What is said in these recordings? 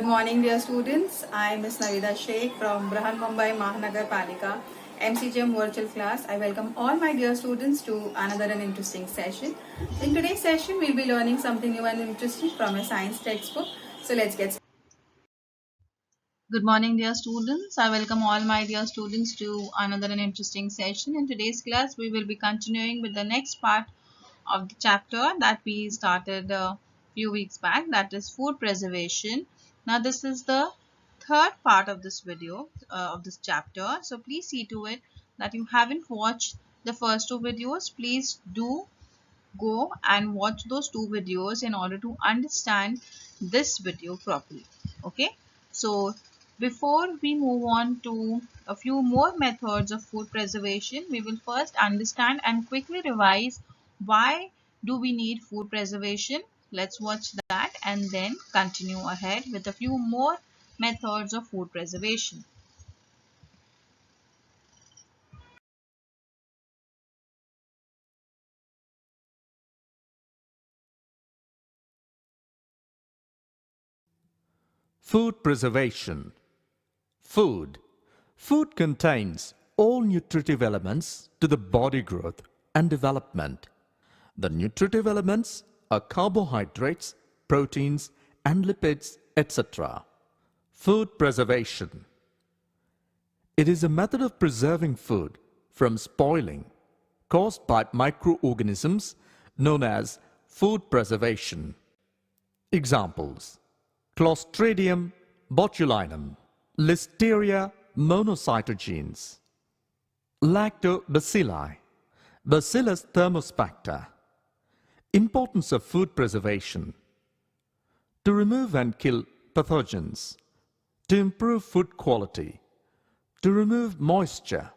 morning, dear students. I am Ms. Navida Sheikh from Brahan Mumbai Mahanagar Palika MCGM virtual class. I welcome all my dear students to another and interesting session. In today's session, we'll be learning something new and interesting from a science textbook. So let's get started. Good morning, dear students. I welcome all my dear students to another and interesting session. In today's class, we will be continuing with the next part of the chapter that we started a few weeks back, that is food preservation. Now this is the third part of this video of this chapter, so please see to it that you haven't watched the first two videos. Please do go and watch those two videos in order to understand this video properly. Okay, so before we move on to a few more methods of food preservation, we will first understand and quickly revise why do we need food preservation. Let's watch that and then continue ahead with a few more methods of food preservation. Food preservation. Food. Food contains all nutritive elements to the body growth and development. The nutritive elements are carbohydrates, proteins, and lipids, etc. Food preservation. It is a method of preserving food from spoiling caused by microorganisms known as food preservation. Examples: Clostridium botulinum, Listeria monocytogenes, Lactobacilli, Bacillus thermospecta. Importance of food preservation: to remove and kill pathogens, to improve food quality, to remove moisture,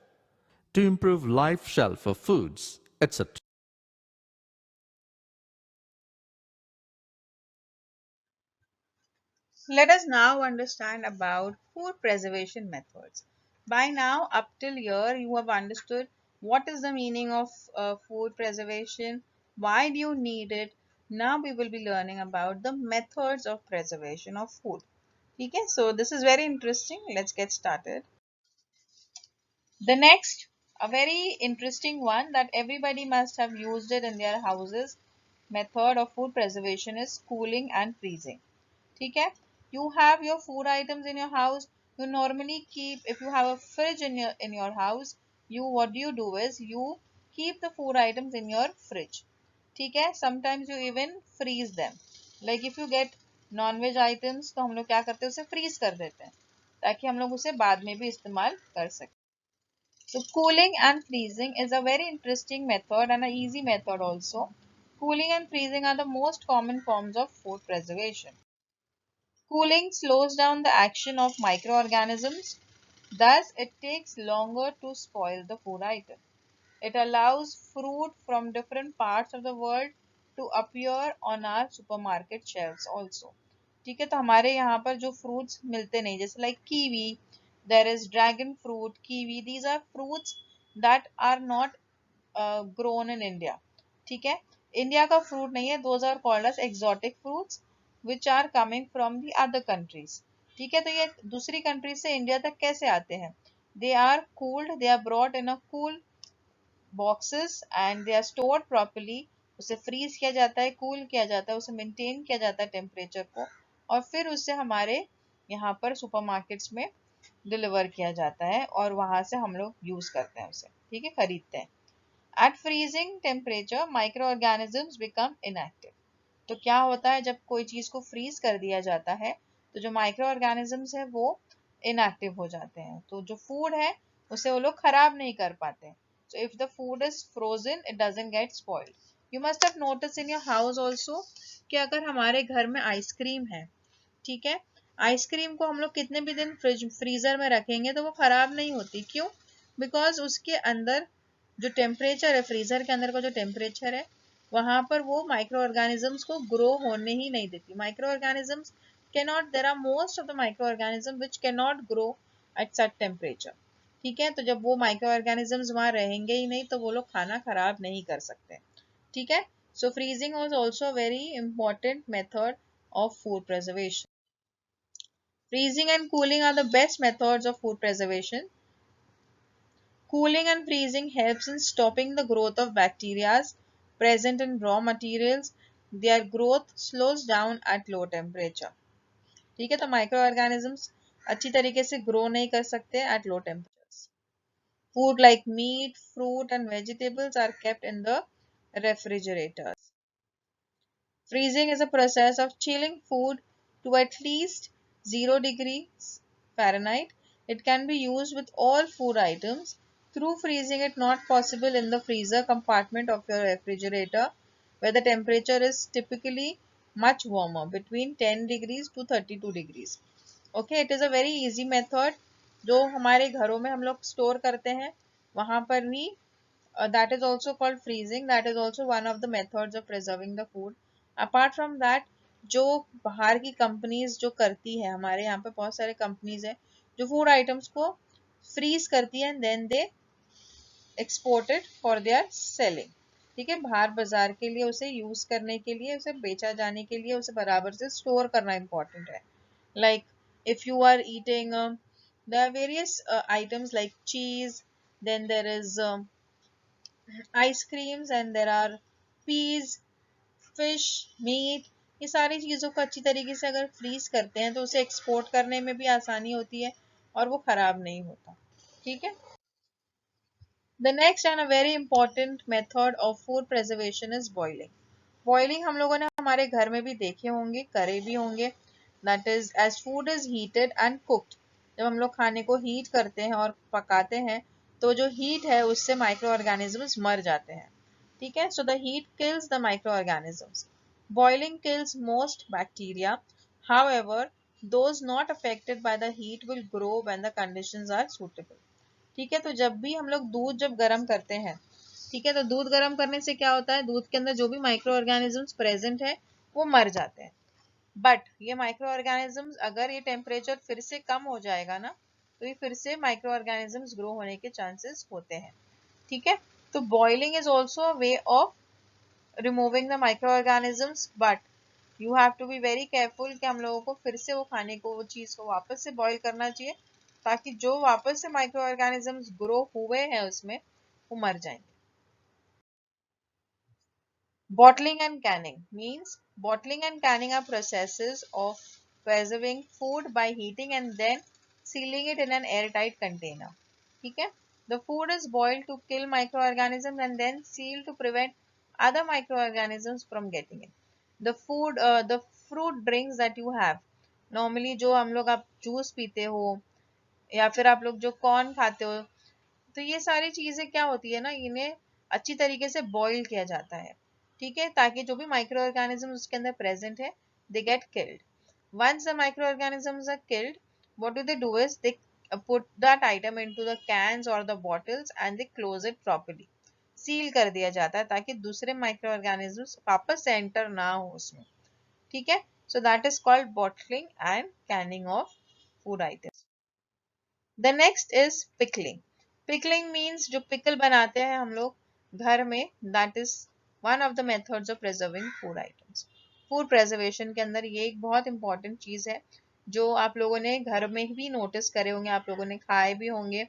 to improve life shelf of foods, etc. Let us now understand about food preservation methods. By now, up till here, you have understood what is the meaning of food preservation, why do you need it. Now we will be learning about the methods of preservation of food. Okay, so this is very interesting. Let's get started. The next, a very interesting one that everybody must have used it in their houses, method of food preservation is cooling and freezing. ठीक है, you have your food items in your house. You normally keep, if you have a fridge in your house, you what do you do is you keep the food items in your fridge. ठीक है, sometimes you even freeze them. Like if you get non-veg items, तो हम लोग क्या करते हैं, उसे freeze कर देते हैं ताकि हम लोग उसे बाद में भी इस्तेमाल कर सकें. So cooling and freezing is a very interesting method and an easy method also. Cooling and freezing are the most common forms of food preservation. Cooling slows down the action of microorganisms, thus it takes longer to spoil the food item. It allows fruit from different parts of the world to appear on our supermarket shelves also. ठीक है, तो हमारे यहाँ पर जो fruits मिलते नहीं, जैसे like kiwi, there is dragon fruit, kiwi, these are fruits that are not grown in India. ठीक है, इंडिया का फ्रूट नहीं है, those are called as exotic fruits which are coming from the other countries. ठीक है, तो ये दूसरी कंट्री से इंडिया तक कैसे आते हैं? They are cooled, they are brought in a cool boxes and they are stored properly. उसे फ्रीज किया जाता है, कूल किया जाता है, उसे मेंटेन किया जाता है टेम्परेचर को, और फिर उसे हमारे यहाँ पर सुपरमार्केट्स में डिलीवर किया जाता है और वहां से हम लोग यूज करते हैं उसे. ठीक है, खरीदते हैं. At freezing temperature, microorganisms become inactive. तो क्या होता है जब कोई चीज को फ्रीज कर दिया जाता है तो जो माइक्रो ऑर्गेनिजम्स है वो इनएक्टिव हो जाते हैं, तो जो फूड है उसे वो लोग खराब नहीं कर पाते. So if the food is frozen, it doesn't get spoiled. You must have noticed in your house also कि अगर हमारे घर में आइसक्रीम है, ठीक है, आइसक्रीम को हम लोग कितने भी दिन फ्रीजर में रखेंगे तो वो खराब नहीं होती. क्यों? बिकॉज उसके अंदर जो टेम्परेचर है, फ्रीजर के अंदर का जो टेम्परेचर है, वहां पर वो माइक्रो ऑर्गेनिजम्स को ग्रो होने ही नहीं देती. Microorganisms cannot, there are most of the microorganism which can not grow at such temperature. ठीक है, तो जब वो माइक्रो ऑर्गेनिजम्स वहां रहेंगे ही नहीं तो वो लोग खाना खराब नहीं कर सकते. ठीक है, so freezing was also very important method of food preservation. Freezing and cooling are the best methods of food preservation. Cooling and freezing helps in stopping the growth of bacteria present in raw materials. Their growth slows down at low temperature. ठीक है, तो micro organisms अच्छी तरीके से grow नहीं कर सकते at low temperatures. Food like meat, fruit and vegetables are kept in the refrigerators. Freezing is a process of chilling food to at least 0 degrees Fahrenheit. It can be used with all food items. Through freezing, it not possible in the freezer compartment of your refrigerator, where the temperature is typically much warmer, between 10 degrees to 32 degrees. Okay, it is a very easy method जो हमारे घरों में हम लोग store करते हैं वहां पर भी that is also called freezing. That is also one of the methods of preserving the food. Apart from that, जो बाहर की कंपनीज जो करती है, हमारे यहाँ पे बहुत सारे कंपनीज है जो फूड आइटम्स को फ्रीज करती है and then they export it for their selling. ठीक है, बाहर बाजार के लिए उसे यूज करने के लिए, उसे बेचा जाने के लिए उसे बराबर से स्टोर करना इंपॉर्टेंट है. Like if you are eating, there are various items like cheese, then there is ice creams and there are peas, fish, meat. ये सारी चीज़ों को अच्छी तरीके से अगर फ्रीज करते हैं तो उसे एक्सपोर्ट करने में भी आसानी होती है और वो खराब नहीं होता. ठीक है. The next and a very important method of food preservation is boiling. Boiling हम लोगों ने हमारे घर में भी देखे होंगे, करे भी होंगे. That is, as food is heated and cooked. जब हम लोग खाने को हीट करते हैं और पकाते हैं तो जो हीट है उससे माइक्रो ऑर्गेनिजम्स मर जाते हैं. ठीक है, so the heat kills the microorganisms. Boiling kills most bacteria. However, those not affected by the heat will grow when the conditions are suitable. ठीक है, तो जब भी हम लोग दूध जब गर्म करते हैं, ठीक है, तो दूध गर्म करने से क्या होता है, दूध के अंदर जो भी माइक्रो ऑर्गेनिजम्स प्रेजेंट है वो मर जाते हैं. बट ये माइक्रो ऑर्गेनिजम्स अगर ये टेम्परेचर फिर से कम हो जाएगा ना, तो ये फिर से माइक्रो ऑर्गेनिजम्स ग्रो होने के चांसेस होते हैं. ठीक है, तो boiling is also a way of removing the micro organisms, but you have to be very careful कि हम लोगों को फिर से वो खाने को, वो चीज को वापस से बॉईल करना चाहिए ताकि जो वापस से माइक्रो ऑर्गेनिजम्स ग्रो हुए हैं उसमें वो मर जाएंगे. Bottling and canning means bottling and canning are processes of preserving food by heating and then sealing it in an airtight container. ठीक है, the food is boiled to kill microorganisms and then sealed to prevent other microorganisms from getting in. The fruit drinks that you have, normally जो हम लोग आप juice पीते हो या फिर आप लोग जो कॉर्न खाते हो, तो ये सारी चीजें क्या होती है ना, इन्हें अच्छी तरीके से बॉईल किया जाता है. ठीक है, ताकि जो भी माइक्रो ऑर्गेनिज्म उसके अंदर प्रेजेंट है they get killed. Once the micro organisms are killed, what do they do is they put that item into the cans or the bottles and they close it properly. Seal कर दिया जाता है ताकि दूसरे micro organisms वापस से enter ना हो उसमें. ठीक है, so that is called bottling and Canning of food items. The next is pickling. Pickling means जो pickle बनाते हैं हम लोग घर में, that is one of the methods of preserving food items. Food preservation के अंदर ये एक बहुत important चीज है जो आप लोगों ने घर में भी नोटिस करे होंगे, आप लोगों ने खाए भी होंगे.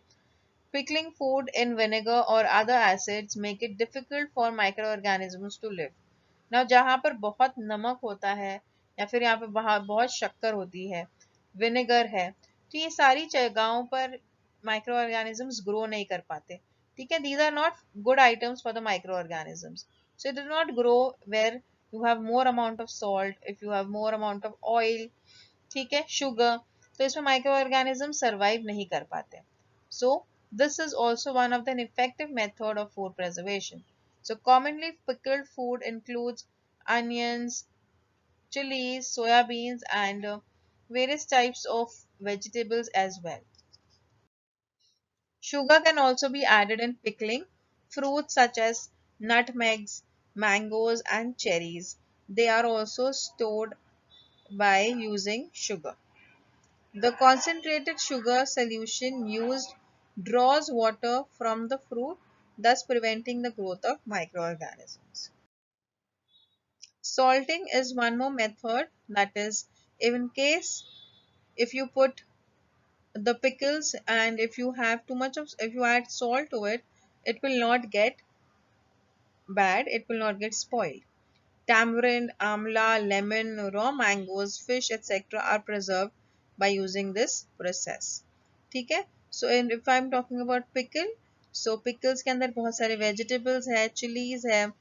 Pickling food in vinegar or other acids make it difficult for microorganisms to live. Now जहाँ पर बहुत नमक होता है या फिर यहाँ पे बहुत शक्कर होती है, विनेगर है, तो ये सारी जगहों पर माइक्रो ऑर्गेनिजम्स ग्रो नहीं कर पाते. ठीक है, these are not good items for the micro organisms. So it do not grow where you have more amount of salt, if you have more amount of oil, ठीक है, sugar, तो इसमें micro organism survive नहीं कर पाते. So this is also one of the effective method of food preservation. So commonly pickled food includes onions, chilies, soya beans, and various types of vegetables as well. Sugar can also be added in pickling. Fruits such as nutmegs, mangoes, and cherries, they are also stored by using sugar. The concentrated sugar solution used draws water from the fruit, thus preventing the growth of microorganisms. Salting is one more method, that is, in case if you put the pickles and if you have too much of, if you add salt to it, it will not get bad, it will not get spoiled. Tamarind, amla, lemon, raw mangoes, fish, etc. are preserved by using this process. ठीक है. So if I'm talking about pickle, so pickles के अंदर बहुत सारे vegetables है, chilies है,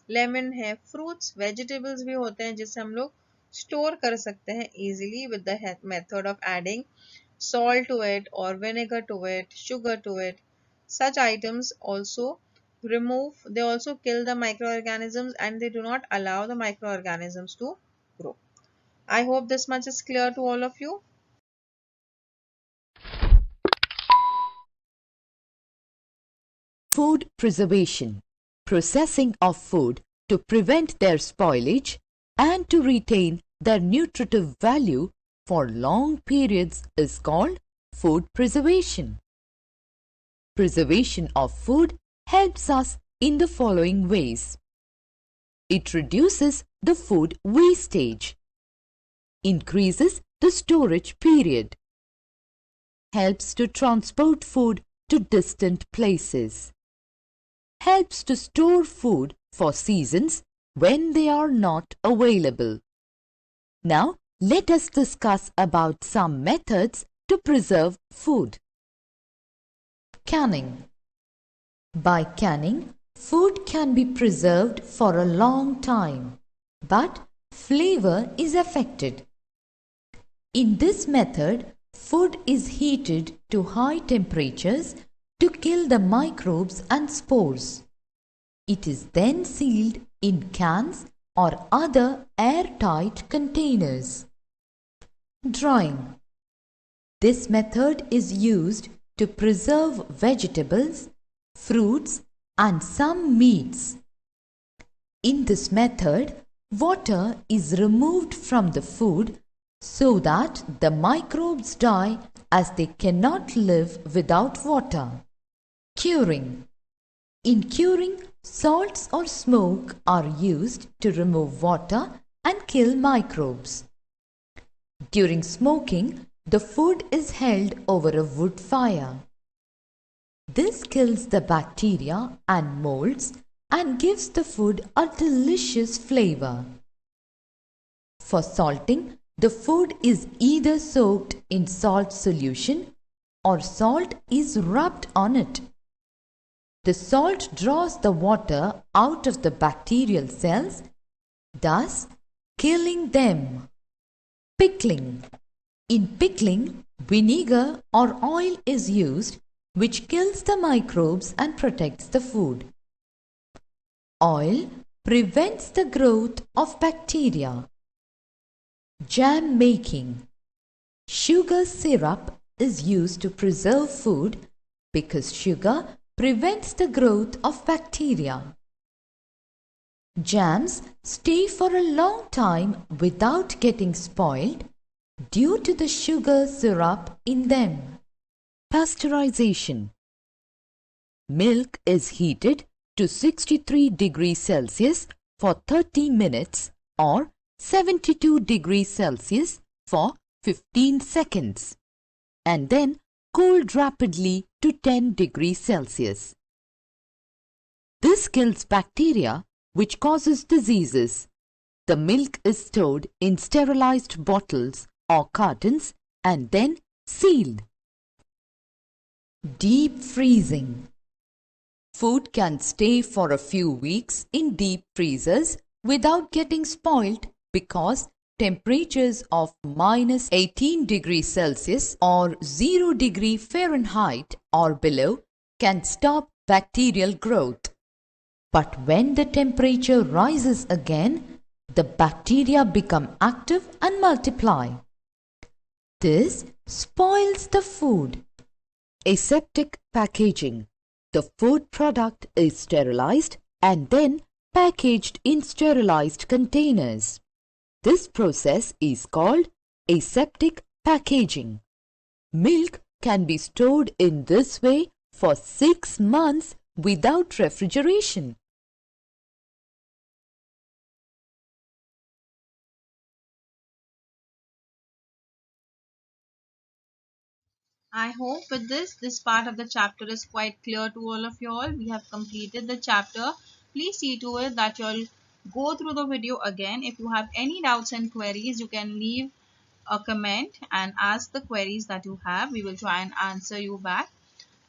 lemon है, fruits, vegetables भी होते हैं जिसे हम लोग store कर सकते हैं easily with the method of adding salt to it or vinegar to it, sugar to it. Such items also they also kill the microorganisms and they do not allow the microorganisms to grow. I hope this much is clear to all of you. Food preservation, processing of food to prevent their spoilage and to retain their nutritive value for long periods is called food preservation. Preservation of food helps us in the following ways. It reduces the food wastage, increases the storage period, helps to transport food to distant places, helps to store food for seasons when they are not available. Now, let us discuss about some methods to preserve food. Canning. By canning, food can be preserved for a long time, but flavor is affected. In this method, food is heated to high temperatures to kill the microbes and spores. It is then sealed in cans or other airtight containers. Drying. This method is used to preserve vegetables, fruits, and some meats. In this method, water is removed from the food so that the microbes die as they cannot live without water. Curing. In curing, salts or smoke are used to remove water and kill microbes. During smoking, the food is held over a wood fire. This kills the bacteria and molds and gives the food a delicious flavor. For salting, the food is either soaked in salt solution or salt is rubbed on it. The salt draws the water out of the bacterial cells, thus killing them. Pickling. In pickling, vinegar or oil is used which kills the microbes and protects the food. Oil prevents the growth of bacteria. Jam making. Sugar syrup is used to preserve food because sugar prevents the growth of bacteria. Jams stay for a long time without getting spoiled due to the sugar syrup in them. Pasteurization. Milk is heated to 63 degrees Celsius for 30 minutes or 72 degrees Celsius for 15 seconds and then cooled rapidly to 10 degrees Celsius. This kills bacteria which causes diseases. The milk is stored in sterilized bottles or cartons and then sealed. Deep freezing. Food can stay for a few weeks in deep freezers without getting spoiled because temperatures of -18 degrees Celsius or 0 degree Fahrenheit or below can stop bacterial growth. But when the temperature rises again, the bacteria become active and multiply. This spoils the food. Aseptic packaging. The food product is sterilized and then packaged in sterilized containers. This process is called aseptic packaging. Milk can be stored in this way for 6 months without refrigeration. I hope with this part of the chapter is quite clear to all of you all. We have completed the chapter. Please see to it that you'll go through the video again. If you have any doubts and queries, you can leave a comment and ask the queries that you have. We will try and answer you back.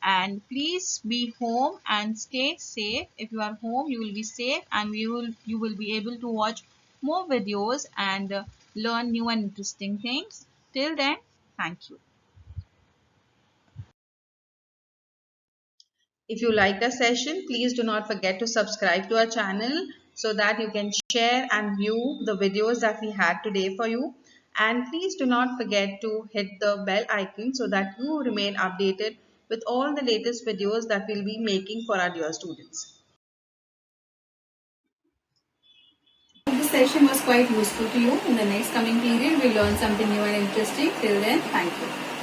And please be home and stay safe. If you are home, you will be safe, and you will be able to watch more videos and learn new and interesting things. Till then, thank you. If you liked the session, please do not forget to subscribe to our channel so that you can share and view the videos that we had today for you. And please do not forget to hit the bell icon so that you remain updated with all the latest videos that we'll be making for our dear students. This session was quite useful to you. In the next coming period, we'll learn something new and interesting. Till then, thank you.